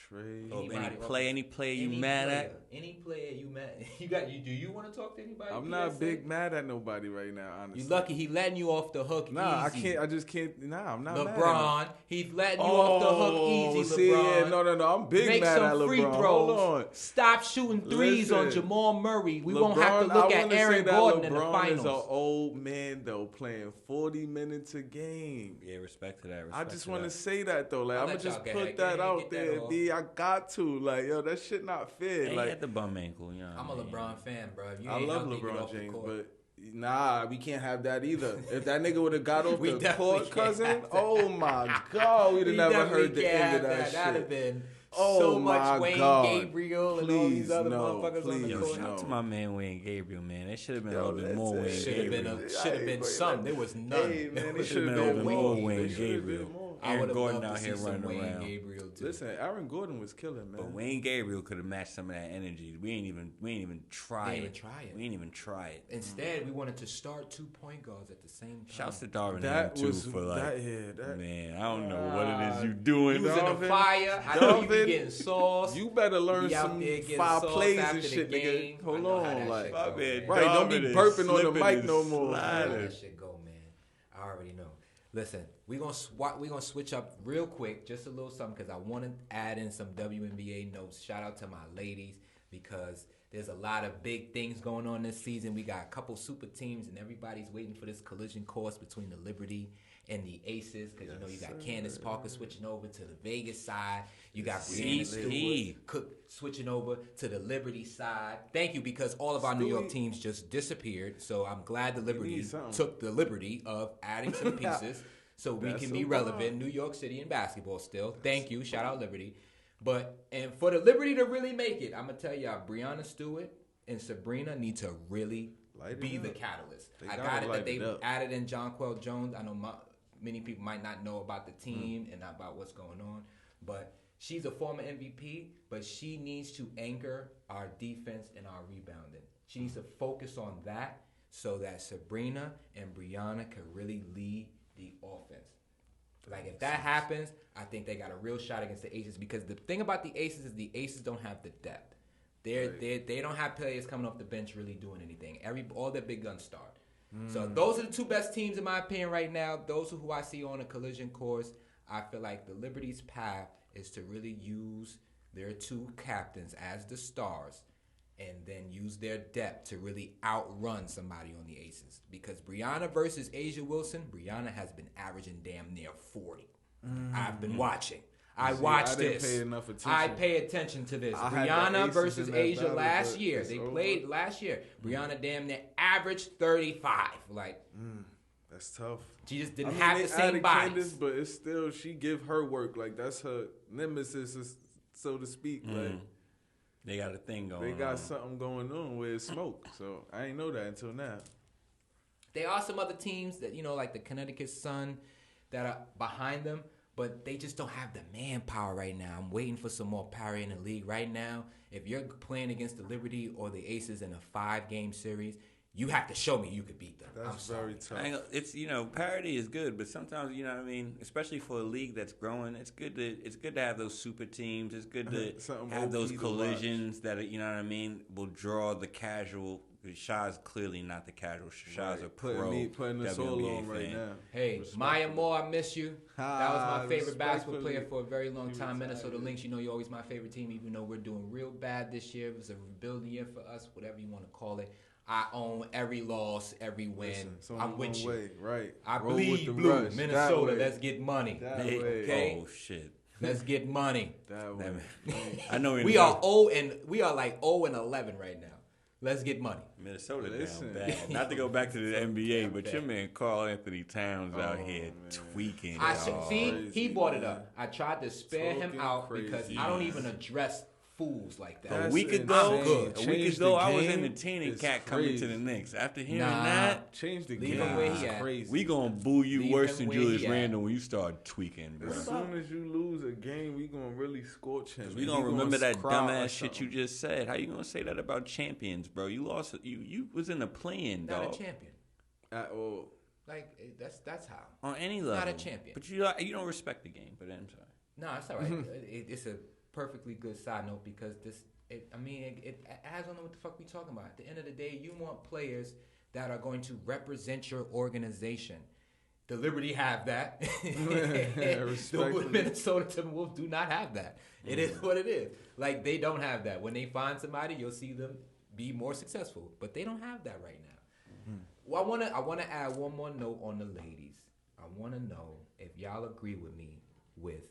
Trade. Any player you mad at? Any player you mad? Do you want to talk to anybody? I'm not big mad at nobody right now. Honestly, you lucky he letting you off the hook. Nah, easy. I can't. I just can't. Nah, I'm not. LeBron, mad he's letting you off the hook easy. See, LeBron, yeah, no. I'm big make mad some at LeBron. free throws. Hold on. Stop shooting threes on Jamal Murray. We won't have to LeBron, look at Aaron Gordon in the LeBron finals. is an old man though, playing 40 minutes a game. Yeah, respect to that. I just want to say that though. Like, I'm gonna just put that out there, that D. I got to. Like, yo, that shit not fair. He like, had the bum ankle. You know I'm a LeBron fan, bro. I love LeBron James, but nah, we can't have that either. If that nigga would have got off the court, cousin, oh my God, we'd have never heard the end of that shit. That'd have been Oh so my much Wayne God. Gabriel and all these other motherfuckers on the Yo, court. shout out to my man Wayne Gabriel, man. It should have been a little bit more Wayne Gabriel. Should have been some. There was none. Hey, man, it should have been a little bit more Wayne Gabriel. Aaron Gordon out here running around. Gabriel too. Listen, Aaron Gordon was killing, man. But Wayne Gabriel could have matched some of that energy. We ain't even try it. We ain't even try it. Instead, we wanted to start 2 point guards at the same time. Shouts to Darvin Ham too for like that, man. I don't know what it is you doing. Using the fire. I know you be getting sauce. You better learn some foul plays and shit, nigga. Hold on, like right. Don't be burping on the mic no more. How that shit go, man. I already know. Listen, we're gonna switch up real quick, just a little something, because I want to add in some WNBA notes. Shout out to my ladies, because there's a lot of big things going on this season. We got a couple super teams, and everybody's waiting for this collision course between the Liberty and the Aces, because you got Candace Parker switching over to the Vegas side. You got Brianna Stewart switching over to the Liberty side. Thank you, because all of our New York teams just disappeared. So I'm glad the Liberty took the liberty of adding some pieces so we can be relevant. New York City in basketball still. Thank you. Shout out Liberty. And for the Liberty to really make it, I'm going to tell y'all, Brianna Stewart and Sabrina need to really be the catalyst. I got it that they added in Jonquel Jones. I know many people might not know about the team and about what's going on, but she's a former MVP, but she needs to anchor our defense and our rebounding. She needs to focus on that so that Sabrina and Brianna can really lead the offense. Like, if that happens, I think they got a real shot against the Aces, because the thing about the Aces is the Aces don't have the depth. They don't have players coming off the bench really doing anything. All their big guns start. So those are the two best teams in my opinion right now. Those who I see on a collision course. I feel like the Liberty's path is to really use their two captains as the stars, and then use their depth to really outrun somebody on the Aces. Because Brianna versus Asia Wilson, Brianna has been averaging damn near 40. I've been watching. I watched this. Pay enough attention. I pay attention to this. Brianna versus Asia last year. They played last year. Brianna damn near averaged 35. Like, that's tough. She just didn't have the same bodies. But it's still, she give her work. Like, that's her nemesis, so to speak. Like, they got a thing going on. They got something going on where it's smoke. So I ain't know that until now. There are some other teams that, like the Connecticut Sun, that are behind them, but they just don't have the manpower right now. I'm waiting for some more parity in the league right now. If you're playing against the Liberty or the Aces in a 5-game series, you have to show me you could beat them. That's very tough. It's parity is good, but sometimes what I mean, especially for a league that's growing, it's good to have those super teams. It's good to have those collisions that what I mean, will draw the casual. Shaw's clearly not the casual. Shaw's a pro. Putting us all on right now. Hey, Maya Moore, I miss you. That was my favorite basketball player for a very long time. Minnesota Lynx, you're always my favorite team, even though we're doing real bad this year. It was a rebuilding year for us, whatever you want to call it. I own every loss, every win. I'm with you. Right. I bleed blue. Minnesota, let's get money. Okay? Oh, shit. Let's get money. I know we are 0-11 right now. Let's get money. Minnesota down bad. Not to go back to the NBA, but your man Karl Anthony Towns out here tweaking. He brought it up. I tried to spare him out because I don't even address fools like that. A week ago, I was entertaining Cat coming to the Knicks. After hearing that, change the game. Where he at. Crazy. We gonna boo you worse than Julius Randle when you start tweaking, bro. As soon as you lose a game, we gonna really scorch him. We gonna remember that dumbass shit you just said. How you gonna say that about champions, bro? You lost. You was in the play-in, dog. Not a champion. At all. Like that's how. On any level. Not a champion. But you don't respect the game. But I'm sorry. No, it's all right. It's a perfectly good side note because it adds on to what the fuck we talking about. At the end of the day, you want players that are going to represent your organization. The Liberty have that. The Minnesota Timberwolves do not have that. It is what it is. Like, they don't have that. When they find somebody, you'll see them be more successful. But they don't have that right now. Well, I wanna add one more note on the ladies. I want to know if y'all agree with me with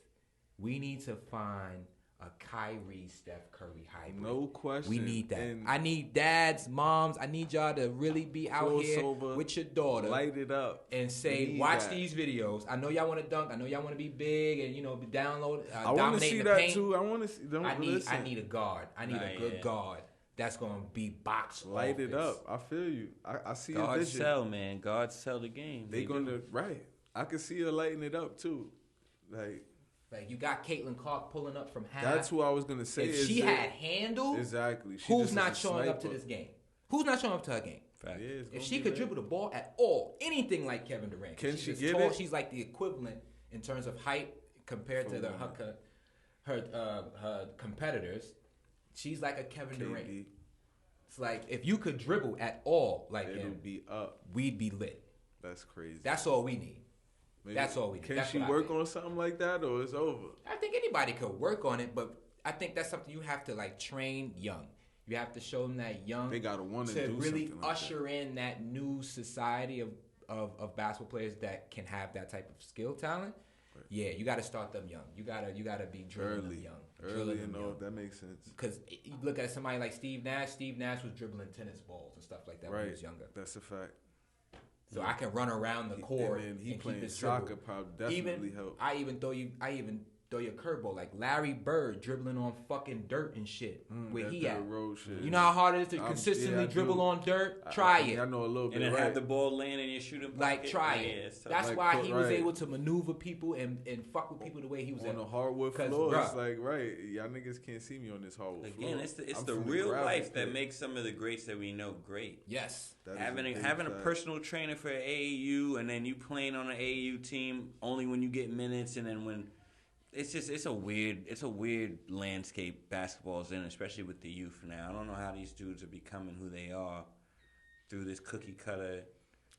we need to find a Kyrie, Steph Curry hybrid. No question. We need that. And I need dads, moms. I need y'all to really be out here with your daughter. Light it up. And say, watch these videos. I know y'all want to dunk. I know y'all want to be big and, be download, I want to see that too. I want to see. I need a guard. I need a good guard that's going to be box Light office. it up. I feel you. I see God a vision. sell, man. God sell the game. They going to, right. I can see her lighting it up too. Like you got Caitlin Clark pulling up from half. That's what I was gonna say. If she had handle, exactly. Who's not showing up to this game? Who's not showing up to her game? Fact. Yeah, if she could dribble the ball at all, anything like Kevin Durant, can she get tall, it? She's like the equivalent in terms of height compared to her competitors. She's like a Kevin Durant. It's like if you could dribble at all, like it'll him, be up. We'd be lit. That's crazy. That's all we need. Maybe. That's all we need. Can she work on something like that, or it's over? I think anybody could work on it, but I think that's something you have to train young. You have to show them that young. They gotta want to do really something like usher in that new society of basketball players that can have that type of skill talent. Right. Yeah, you got to start them young. You gotta be drilling them young. Early, that makes sense. Because you look at somebody like Steve Nash. Steve Nash was dribbling tennis balls and stuff like that when he was younger. That's a fact. So I can run around the court and he playing keep it soccer probably definitely help. I even throw you a curveball like Larry Bird dribbling on fucking dirt and shit. Where he at? Road shit. You know how hard it is to consistently dribble on dirt? Try it. I know a little bit. And then have the ball land in your shooting pocket. Like try it. That's why he was able to maneuver people and fuck with people the way he was on the hardwood floor. It's like y'all niggas can't see me on this hardwood floor. Again, it's the real life that makes some of the greats that we know great. Yes. Having a personal trainer for AAU and then you playing on an AAU team only when you get minutes and then when it's a weird landscape basketball's in, especially with the youth now. I don't know how these dudes are becoming who they are through this cookie cutter.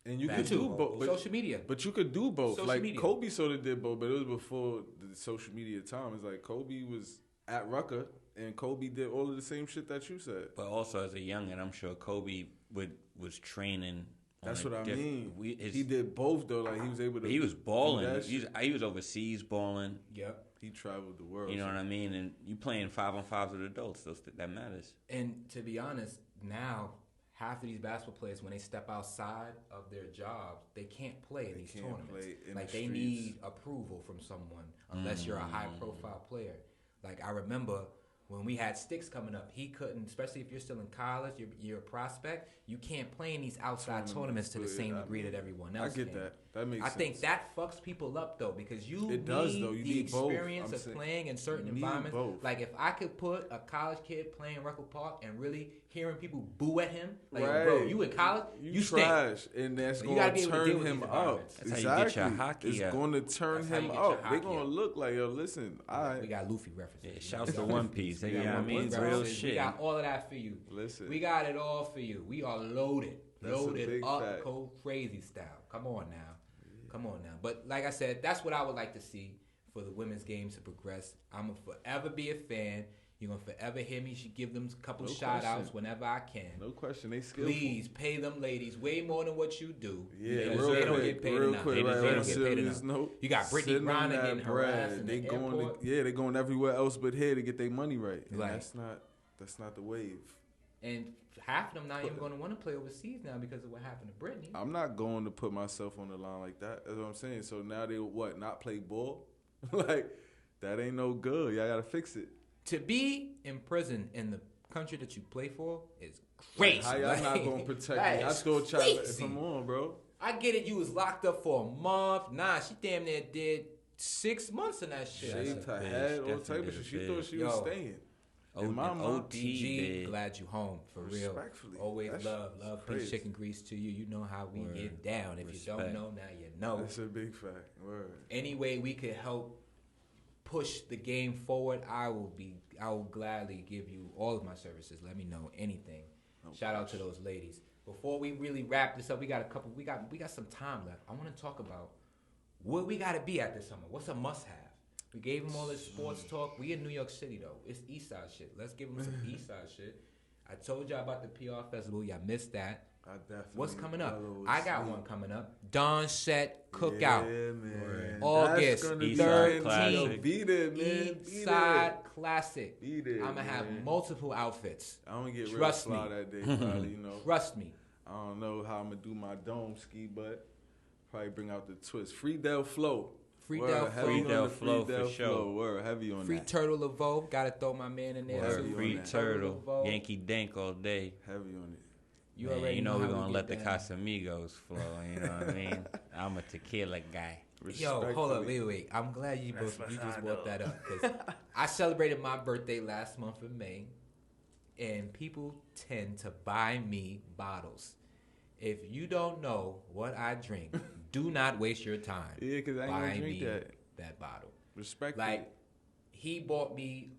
And you could do both. Social media. But you could do both. Social media. Kobe sort of did both, but it was before the social media time. It's like Kobe was at Rucker and Kobe did all of the same shit that you said. But also as a youngin', I'm sure Kobe was training. That's what I mean. He did both though. Like he was able to. He was balling. He was overseas balling. Yep. He traveled the world. You know what I mean? And you playing 5-on-5s with adults. That matters. And to be honest, now half of these basketball players, when they step outside of their jobs, they can't play in these tournaments. Like they need approval from someone, unless you're a high-profile player. Like I remember when we had Sticks coming up, he couldn't, especially if you're still in college, you're a prospect, you can't play in these outside tournaments to the same degree that everyone else can. I get that. That makes sense. I think that fucks people up, though, because you need the experience of playing in certain environments. Like, if I could put a college kid playing Rucker Park and really hearing people boo at him, like, bro, you in college, you trash, stink. and that's going to turn him up. That's how you get your hockey It's going to turn him up. They're going to look like, yo, listen, we got Luffy references. Yeah, shouts to One Piece. You know what I mean? Real shit. We got all of that for you. Listen. We got it all for you. We are loaded. Loaded up, fact. Cold crazy style. Come on now. But like I said, that's what I would like to see for the women's game to progress. I'm going to forever be a fan. You're going to forever hear me give them a couple shout-outs whenever I can. No question. They skillful. Please pay them ladies way more than what you do. Yeah, they don't get paid enough. They don't get paid enough. Note, you got Brittany Griner getting harassed in the airport. They're going everywhere else but here to get their money right. And that's not the wave. And half of them not even going to want to play overseas now because of what happened to Brittany. I'm not going to put myself on the line like that. That's what I'm saying. So now they not play ball? Like, that ain't no good. Y'all got to fix it. To be in prison in the country that you play for is crazy. How y'all not going to protect me? I still try to come on, bro. I get it. You was locked up for a month. Nah, she damn near did 6 months in that shit. Shaved her head, all type of shit. She thought she was staying. OT, glad you home for real. Always love peace, chicken grease to you. You know how we get down. If you don't know, now you know. That's a big fact. Word. Any way we could help push the game forward, I will gladly give you all of my services. Let me know anything. Shout out to those ladies. Before we really wrap this up, we got some time left. I want to talk about where we got to be at this summer. What's a must-have? We gave them all this sports talk. We in New York City, though. It's Eastside shit. Let's give them some Eastside shit. I told y'all about the PR Festival. Y'all missed that. What's coming up? I got one coming up. Dawn Set Cookout. Yeah, man. August 13th. Be there, man. Eastside Classic. Be there, I'm going to have multiple outfits. I'm going to get real fly that day, probably, you know. Trust me. I don't know how I'm going to do my dome ski, but probably bring out the twist. Free Del Flow. Free Del Flow for sure. Word, heavy on Free that. Turtle Laveau. Got to throw my man in there. Free Turtle. Yankee Dank all day. Heavy on it. You already know we're going to let the Casamigos flow. You know what I mean? I'm a tequila guy. Yo, hold up. Wait. I'm glad you just brought that up. Because I celebrated my birthday last month in May. And people tend to buy me bottles. If you don't know what I drink, do not waste your time. Yeah, because I ain't going to drink that bottle. Respectfully. Like, he bought me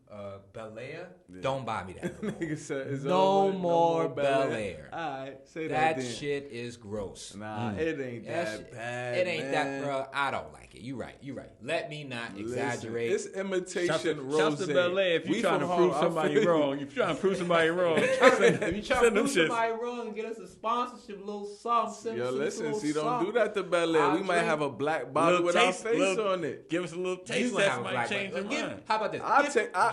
Bel Air. Yeah. Don't buy me that no more. No more Bel Air. All right, say that then. Shit is gross. Nah, it ain't that bad, It ain't that, bro. I don't like it. You right. Let me not exaggerate. It's imitation rosé. Shout to Bel Air if you trying to prove somebody wrong. If you're trying to prove somebody wrong. If you trying to prove somebody wrong, get us a sponsorship, a little something. Yo, listen, see, don't do that to Bel Air. We might have a black bottle with our face on it. Give us a little taste test. Might change your mind. How about this?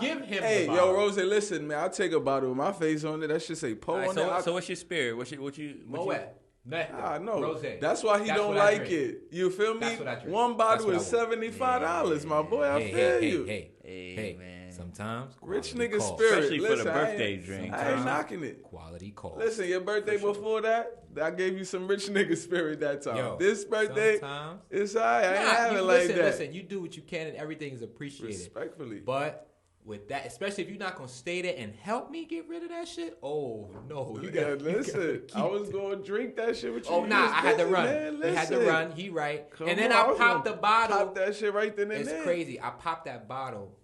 Give him hey, the bottle. yo, Rose, listen, man. I'll take a bottle with my face on it. That should say Poe on it. So what's your spirit? What you? Moet. No. Rosé. That's why he don't like it. You feel me? That's what I drink. One bottle is $75, my boy. I feel you. Hey, man. Sometimes rich nigga spirit. Especially for the birthday drink. I ain't knocking it. Quality call. Listen, your birthday before that, I gave you some rich nigga spirit that time. Yo, this birthday, it's all right. I ain't having it like that. Listen, you do what you can and everything is appreciated. Respectfully. But with that, especially if you're not gonna stay there and help me get rid of that shit. Oh no, you gotta listen. I was gonna drink that shit with you. Oh nah, I had to run. I had to run. He right. And then I popped the bottle. Pop that shit right then and there. It's crazy. I popped that bottle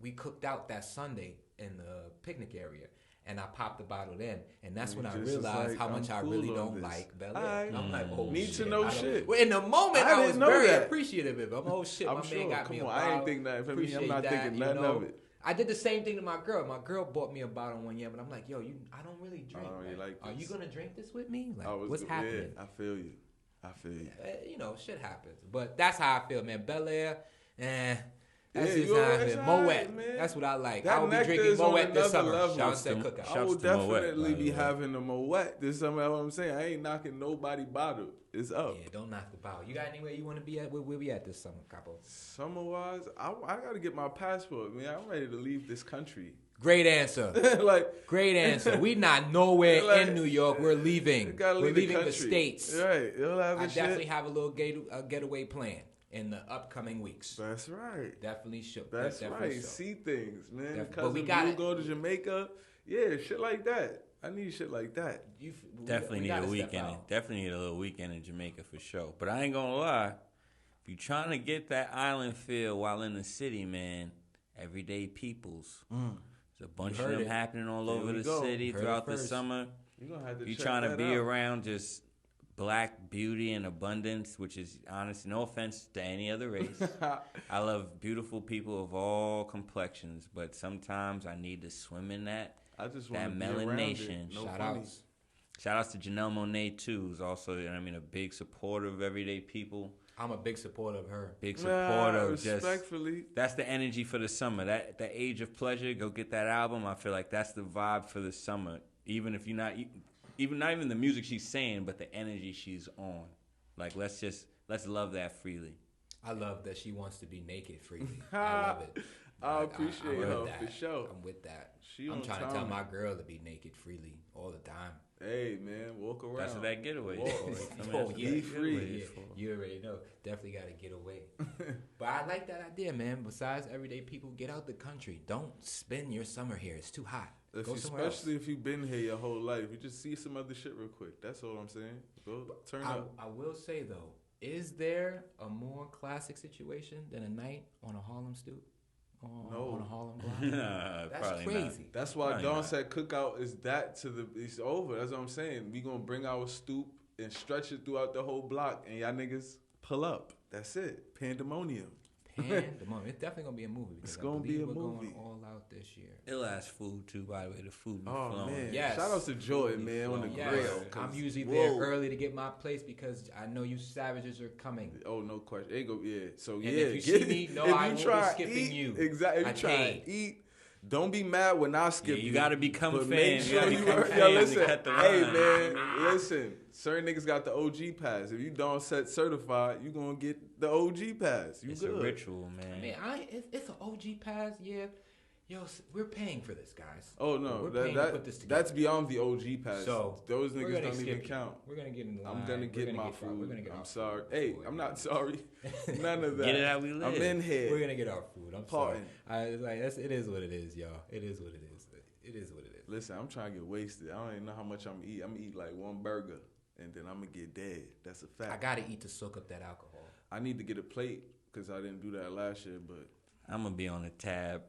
we cooked out that Sunday in the picnic area. And I popped the bottle then, and that's when I realized how much I really don't like Bel Air. I'm like, oh, need to know shit. Well, in the moment, I was very appreciative of it. Oh shit, my man got me a bottle. I ain't think nothing for me. I'm not thinking nothing of it. I did the same thing to my girl. My girl bought me a bottle one year, but I'm like, yo, I don't really drink. I don't really like this. Are you gonna drink this with me? Like, what's happening? Yeah, I feel you. You know, shit happens, but that's how I feel, man. Bel Air, That's just how I feel. Moet. That's what I like. I will be drinking Moet this summer. I will definitely be having a Moet this summer. That's what I'm saying. I ain't knocking nobody bottle. It's up. Yeah, don't knock the bottle. You got anywhere you want to be at? Where we at this summer, Capo? Summer-wise, I got to get my passport, man. I'm ready to leave this country. Great answer. Great answer. We not nowhere in New York. We're leaving. We're leaving the States. Right. I definitely have a little getaway plan in the upcoming weeks. That's right. Definitely should. That's right. So. See things, man. But we got to go to Jamaica. Yeah, shit like that. I need shit like that. Definitely need a weekend. Definitely need a little weekend in Jamaica for sure. But I ain't gonna lie. If you're trying to get that island feel while in the city, man, everyday peoples. There's a bunch of them happening all over the city throughout the summer. You're trying to be around just black beauty and abundance, which is honestly, no offense to any other race. I love beautiful people of all complexions, but sometimes I need to swim in that. I just want that melanation. No Shout outs to Janelle Monáe too, who's also, a big supporter of everyday people. I'm a big supporter of her. Big supporter of respectfully. That's the energy for the summer. That Age of Pleasure, go get that album. I feel like that's the vibe for the summer. Even if you're not even the music she's saying, but the energy she's on. Like let's love that freely. I love that she wants to be naked freely. I love it. I appreciate her for sure. I'm with that. I'm trying to tell my girl to be naked freely all the time. Hey, man, walk around. That's what that getaway. Be free. You already know. Definitely got to get away. But I like that idea, man. Besides everyday people, get out the country. Don't spend your summer here. It's too hot. Especially if you've been here your whole life. You just see some other shit real quick. That's all I'm saying. Go turn up. I will say, though, is there a more classic situation than a night on a Harlem stoop? On a Harlem block? That's crazy. Not. That's why Dawn said cookout is it's over. That's what I'm saying. We gonna bring our stoop and stretch it throughout the whole block, and y'all niggas pull up. That's it. Pandemonium. It's definitely gonna be a movie. It's gonna be a movie. We're going all out this year. It'll ask food too. By the way, the food. Man, yes. Shout out to Jordan, man, on the grill. I'm usually there early to get my place because I know you savages are coming. Oh, no question. So and if you see me, I will be skipping you. Exactly. If you try to eat, don't be mad when I skip you. You gotta become fans. Make sure you listen. Hey, man, listen. Certain niggas got the OG pass. If you don't set certified, you gonna get the OG pass. It's a ritual, man. Man, it's an OG pass. Yeah, yo, we're paying for this, guys. Oh no, we're paying to put this together. That's beyond the OG pass. So those niggas don't even count. We're gonna get in the line. I'm gonna get my food. I'm sorry. Hey, I'm not sorry. None of that. Get it how we live. I'm in here. We're gonna get our food. I'm sorry. It is what it is, y'all. It is what it is. It is what it is. Listen, I'm trying to get wasted. I don't even know how much I'm gonna eat. I'm gonna eat like one burger. And then I'm going to get dead. That's a fact. I got to eat to soak up that alcohol. I need to get a plate because I didn't do that last year, but... I'm going to be on the tab.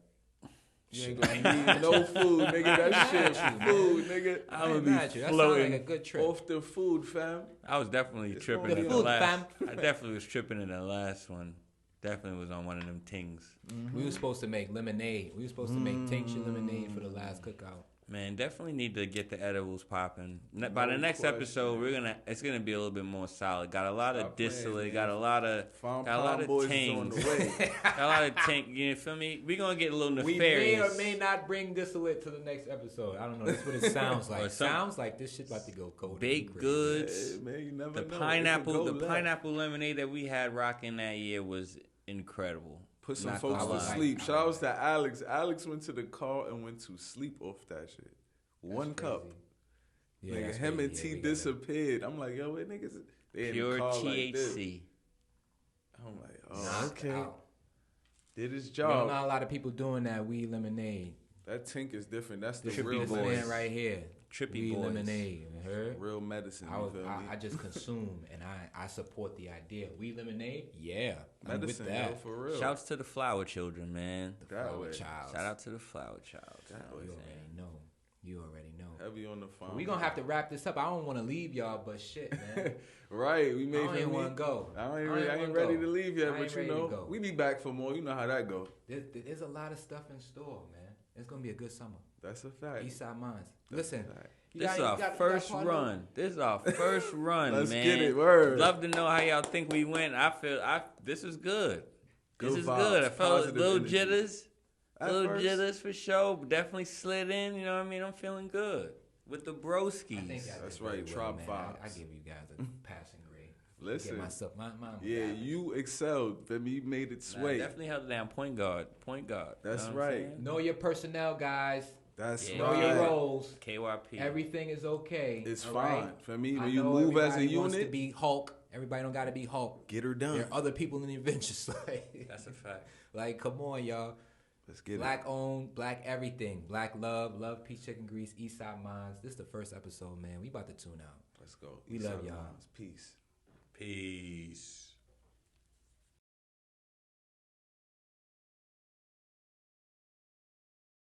You ain't going to need no food, nigga. That shit food, nigga. I'm going to be floating. That sounds like a good trip. Off the food, fam. I was definitely tripping in the last... I definitely was tripping in the last one. Definitely was on one of them tings. Mm-hmm. We were supposed to make lemonade. We were supposed to make tincture lemonade for the last cookout. Man, definitely need to get the edibles popping. By the next episode, it's gonna be a little bit more solid. Got a lot of distillate, got a lot of tang. Got a lot of tang. You feel me? We gonna get a little nefarious. We may or may not bring distillate to the next episode. I don't know. That's what it sounds like. It sounds like this shit about to go cold. Baked goods. Yeah, man, you never know. Pineapple lemonade that we had rocking that year was incredible. Put some folks to sleep. Shout out to Alex. Alex went to the car and went to sleep off that shit. One cup. Yeah, nigga, him and T disappeared. I'm like, yo, what niggas? They pure in the car THC. Like this. I'm like, okay. Did his job. There's not a lot of people doing that weed lemonade. That tink is different. That's the Trippy real boys right here. Trippy weed boys. Lemonade. Real medicine. I just consume and I support the idea. Weed lemonade, yeah. Medicine, I'm with that. Yo, for real. Shouts to the flower children, man. The flower child. Shout out to the flower child. You already know. Heavy on the phone. We're going to have to wrap this up. I don't want to leave y'all, but shit, man. Right. I don't even want to go. I ain't ready to leave yet, but you know, we be back for more. You know how that go. There's a lot of stuff in store, man. It's going to be a good summer. That's a fact. Eastside Minds. Listen. This is our first run. This man. Let's get it. Word. Love to know how y'all think we went. This is good. This is good. I felt a little jitters. Jitters for sure. Definitely slid in. You know what I mean? I'm feeling good with the broskies. That's right. Trop vibes. I give you guys a passing grade. Listen. Get myself, my you excelled. You made it sway. Definitely held it down. Point guard. That's right. Know your personnel, guys. That's right. Know your roles. KYP. Everything is okay. It's fine. Right? For me, when you move as a unit. Wants to be Hulk. Everybody don't got to be Hulk. Get her done. There are other people in the Avengers. That's a fact. Like, come on, y'all. Let's get Black owned, black everything. Black love, peace, chicken grease, Eastside Minds. This is the first episode, man. We about to tune out. Let's go. We love y'all. Peace. Peace.